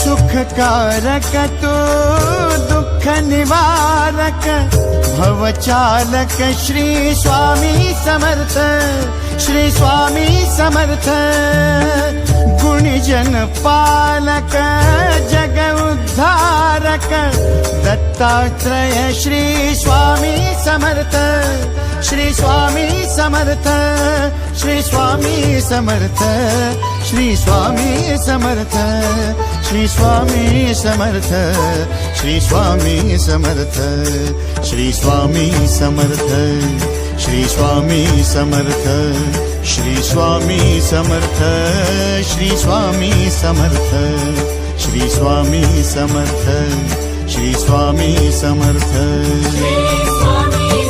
सुखकारक तू दुःख निवारक भवचालक श्री स्वामी समर्थ श्री स्वामी समर्थ गुणीजन पालक जग उद्धारक दत्तात्रय श्री स्वामी समर्थ श्री स्वामी समर्थ श्री स्वामी समर्थ श्री स्वामी समर्थ श्री स्वामी समर्थ श्री स्वामी समर्थ श्री स्वामी समर्थ श्री स्वामी समर्थ श्री स्वामी समर्थ श्री स्वामी समर्थ श्री स्वामी समर्थ श्री स्वामी समर्थ श्री स्वामी